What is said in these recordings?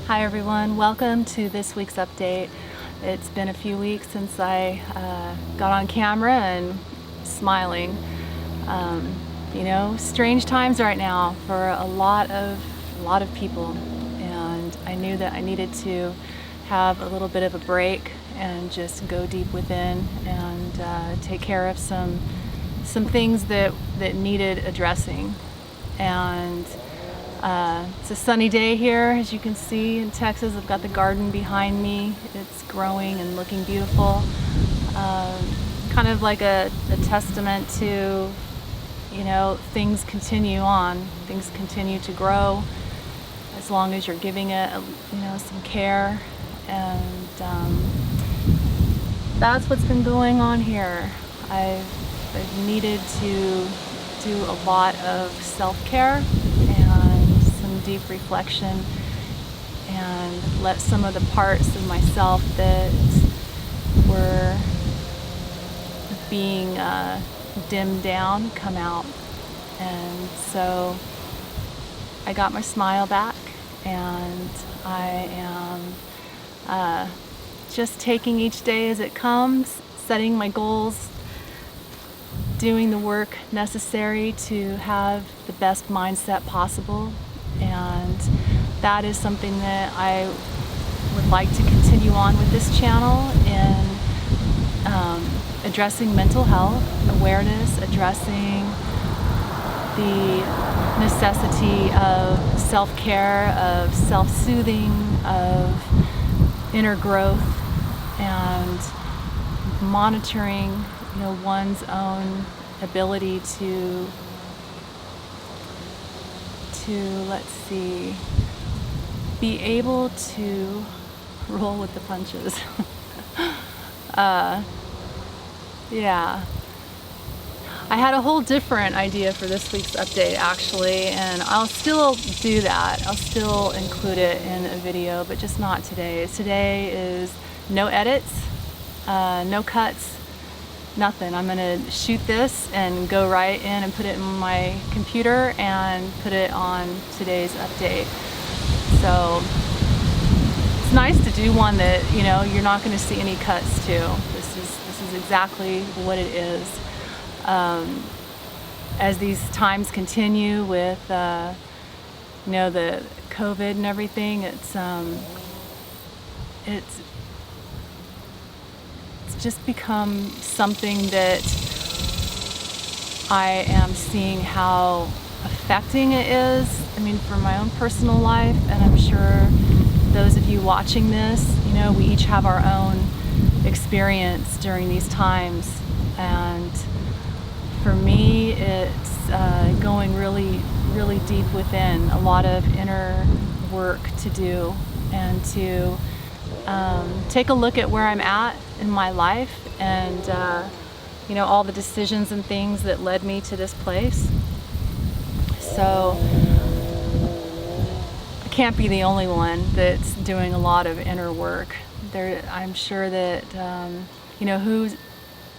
Hi everyone, welcome to this week's update. It's been a few weeks since I got on camera and smiling. Strange times right now for a lot of people, and I knew that I needed to have a little bit of a break and just go deep within and take care of some things that needed addressing. And it's a sunny day here, as you can see in Texas. I've got the garden behind me. It's growing and looking beautiful. Kind of like a testament to, things continue on. Things continue to grow as long as you're giving it, some care. And that's what's been going on here. I've needed to do a lot of self-care and some deep reflection and let some of the parts of myself that were being dimmed down come out. And so I got my smile back, and I am just taking each day as it comes, setting my goals, doing the work necessary to have the best mindset possible. And that is something that I would like to continue on with this channel in addressing mental health awareness, addressing the necessity of self-care, of self-soothing, of inner growth, and monitoring one's own ability to be able to roll with the punches. Yeah. I had a whole different idea for this week's update, actually, and I'll still do that. I'll still include it in a video, but just not today. Today is no edits, no cuts, nothing. I'm gonna shoot this and go right in and put it in my computer and put it on today's update. So it's nice to do one that you're not going to see any cuts to. This is exactly what it is. As these times continue with the COVID and everything, it's just become something that I am seeing how affecting it is. I mean, for my own personal life, and I'm sure those of you watching this, we each have our own experience during these times. And for me, it's going really, really deep within, a lot of inner work to do, and to take a look at where I'm at in my life, and all the decisions and things that led me to this place. So I can't be the only one that's doing a lot of inner work. I'm sure that who's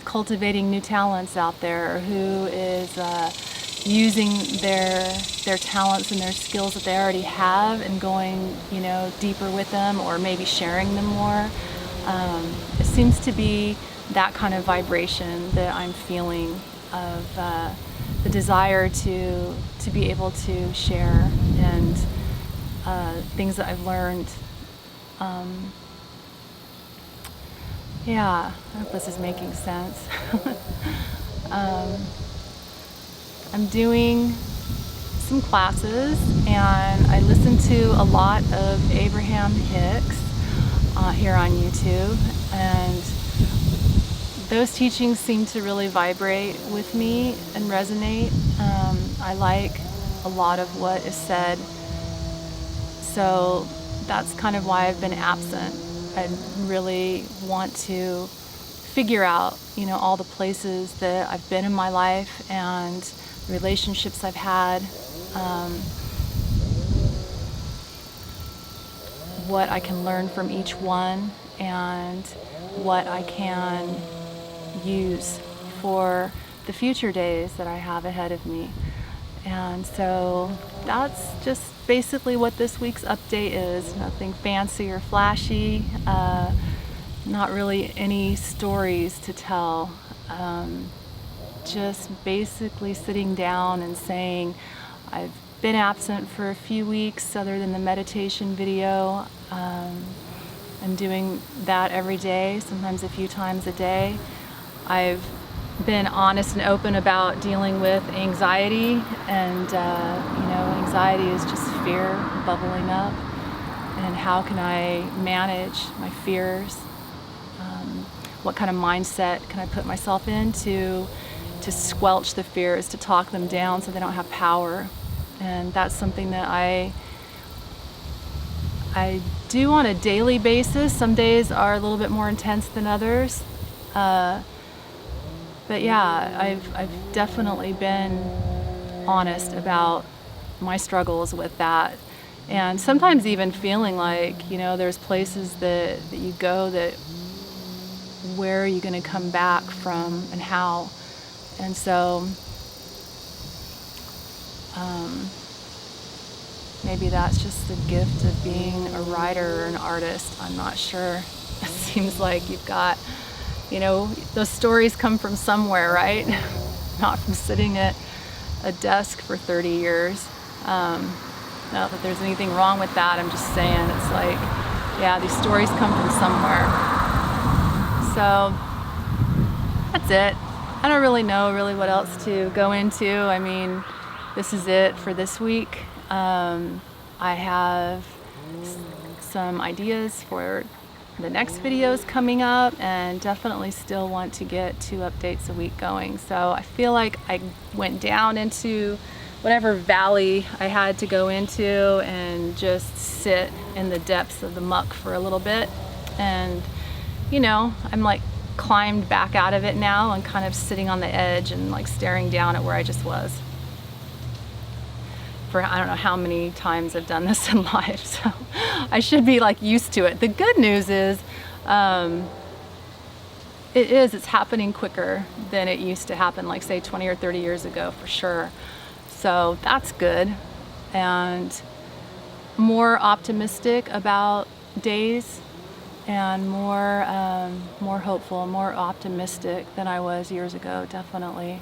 cultivating new talents out there, or who is using their talents and their skills that they already have and going deeper with them, or maybe sharing them more. It seems to be that kind of vibration that I'm feeling, of the desire to be able to share, and things that I've learned. I hope this is making sense. I'm doing some classes, and I listen to a lot of Abraham Hicks here on YouTube, and those teachings seem to really vibrate with me and resonate. I like a lot of what is said, so that's kind of why I've been absent. I really want to figure out, all the places that I've been in my life and relationships I've had, what I can learn from each one, and what I can use for the future days that I have ahead of me. And so that's just basically what this week's update is. Nothing fancy or flashy, not really any stories to tell. Just basically sitting down and saying, I've been absent for a few weeks other than the meditation video. I'm doing that every day, sometimes a few times a day. I've been honest and open about dealing with anxiety, and anxiety is just fear bubbling up, and how can I manage my fears? What kind of mindset can I put myself in to squelch the fears, to talk them down so they don't have power? And that's something that I do on a daily basis. Some days are a little bit more intense than others. But yeah, I've definitely been honest about my struggles with that. And sometimes even feeling like, there's places that you go that where are you going to come back from and how? And so maybe that's just the gift of being a writer or an artist. I'm not sure. It seems like you've got, those stories come from somewhere, right? Not from sitting at a desk for 30 years. Not that there's anything wrong with that. I'm just saying it's like, yeah, these stories come from somewhere. So that's it. I don't really know what else to go into. I mean, this is it for this week. I have some ideas for the next videos coming up, and definitely still want to get 2 updates a week going. So I feel like I went down into whatever valley I had to go into and just sit in the depths of the muck for a little bit. And I'm like climbed back out of it now and kind of sitting on the edge and like staring down at where I just was. For I don't know how many times I've done this in life, so I should be like used to it. The good news is, it's happening quicker than it used to happen, like say 20 or 30 years ago, for sure. So that's good, and more optimistic about days, and more hopeful, more optimistic than I was years ago, definitely.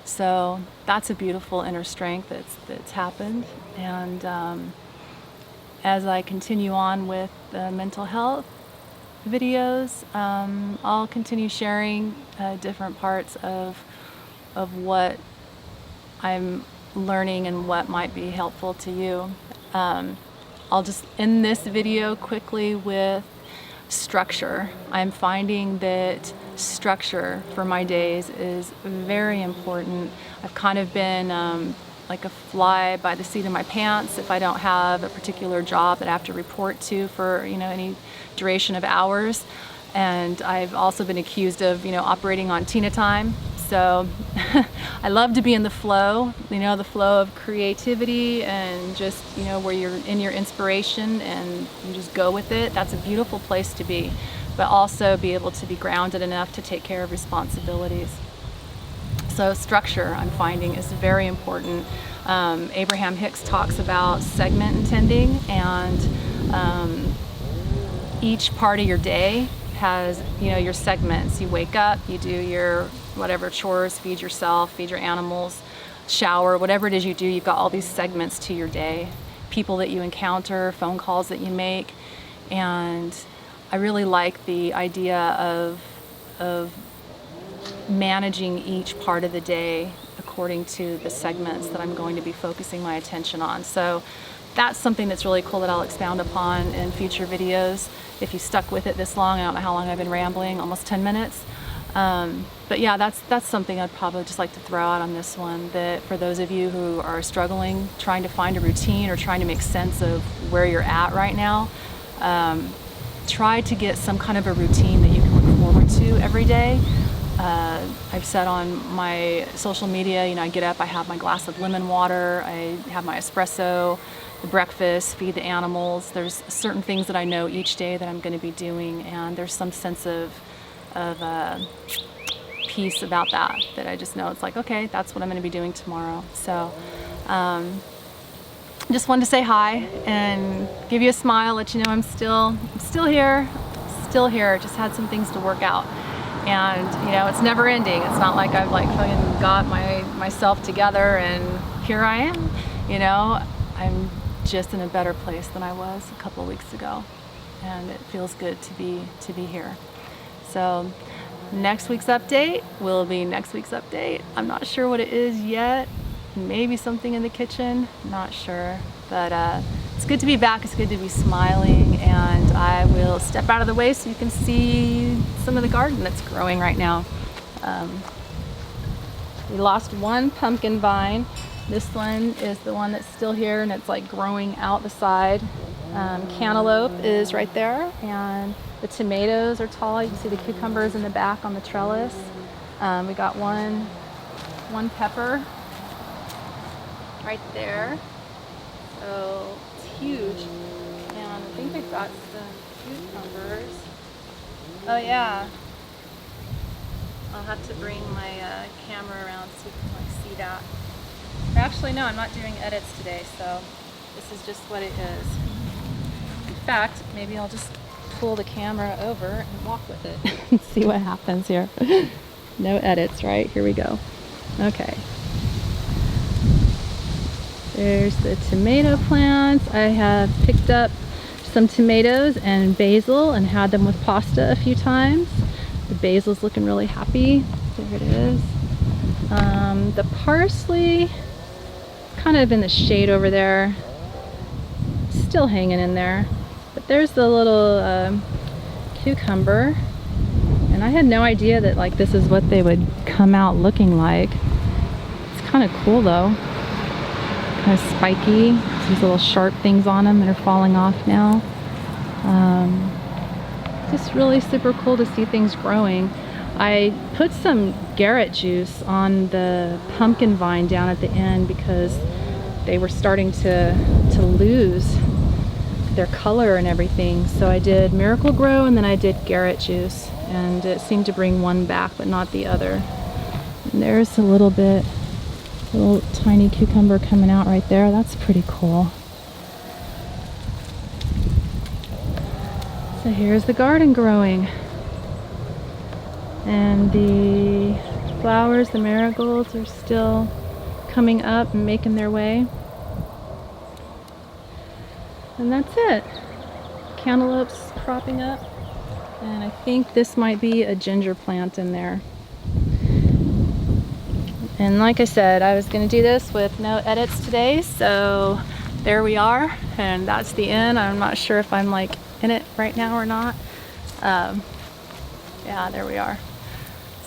So that's a beautiful inner strength that's happened. And as I continue on with the mental health videos, I'll continue sharing different parts of what I'm learning and what might be helpful to you. I'll just end this video quickly with structure. I'm finding that structure for my days is very important. I've kind of been like a fly by the seat of my pants if I don't have a particular job that I have to report to for any duration of hours. And I've also been accused of operating on Tina time. So I love to be in the flow, the flow of creativity, and just where you're in your inspiration and you just go with it. That's a beautiful place to be, but also be able to be grounded enough to take care of responsibilities. So structure, I'm finding, is very important. Abraham Hicks talks about segment intending, and each part of your day has your segments. You wake up, you do your whatever chores, feed yourself, feed your animals, shower, whatever it is you do. You've got all these segments to your day, people that you encounter, phone calls that you make. And I really like the idea of managing each part of the day according to the segments that I'm going to be focusing my attention on. So that's something that's really cool that I'll expound upon in future videos. If you stuck with it this long, I don't know how long I've been rambling, almost 10 minutes. But yeah, that's something I'd probably just like to throw out on this one, that for those of you who are struggling, trying to find a routine or trying to make sense of where you're at right now, try to get some kind of a routine that you can look forward to every day. I've said on my social media, I get up, I have my glass of lemon water, I have my espresso, the breakfast, feed the animals. There's certain things that I know each day that I'm going to be doing, and there's some sense of peace about that I just know it's like, okay, that's what I'm going to be doing tomorrow. So Just wanted to say hi and give you a smile, let you know I'm still here, just had some things to work out. And you know, it's never ending. It's not like I've like fucking got myself together and here I am. You know, I'm just in a better place than I was a couple of weeks ago, and it feels good to be here. So next week's update will be next week's update. I'm not sure what it is yet. Maybe something in the kitchen, not sure. But it's good to be back, it's good to be smiling, and I will step out of the way so you can see some of the garden that's growing right now. We lost one pumpkin vine. This one is the one that's still here and it's like growing out the side. Cantaloupe is right there, and the tomatoes are tall. You can see the cucumbers in the back on the trellis. We got one pepper right there, so it's huge. And I think we've got some cucumbers. Oh yeah, I'll have to bring my camera around so you can like see that. Actually, no, I'm not doing edits today, so this is just what it is. In fact, maybe I'll just pull the camera over and walk with it and see what happens here. No edits, right? Here we go. Okay. There's the tomato plants. I have picked up some tomatoes and basil and had them with pasta a few times. The basil's looking really happy. There it is. The parsley, kind of in the shade over there, still hanging in there. But there's the little cucumber, and I had no idea that like this is what they would come out looking like. It's kind of cool though. Kind of spiky. These little sharp things on them that are falling off now. Just really super cool to see things growing. I put some Garrett juice on the pumpkin vine down at the end because they were starting to lose their color and everything. So I did Miracle Grow and then I did Garrett juice, and it seemed to bring one back but not the other. And there's a little tiny cucumber coming out right there. That's pretty cool. So here's the garden growing. And the flowers, the marigolds, are still coming up and making their way. And that's it. Cantaloupes cropping up. And I think this might be a ginger plant in there. And like I said, I was going to do this with no edits today, so there we are, and that's the end. I'm not sure if I'm like in it right now or not. Yeah, there we are.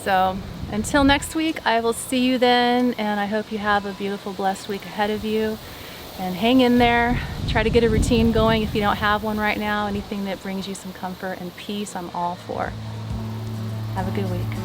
So until next week, I will see you then, and I hope you have a beautiful, blessed week ahead of you. And hang in there. Try to get a routine going if you don't have one right now. Anything that brings you some comfort and peace, I'm all for. Have a good week.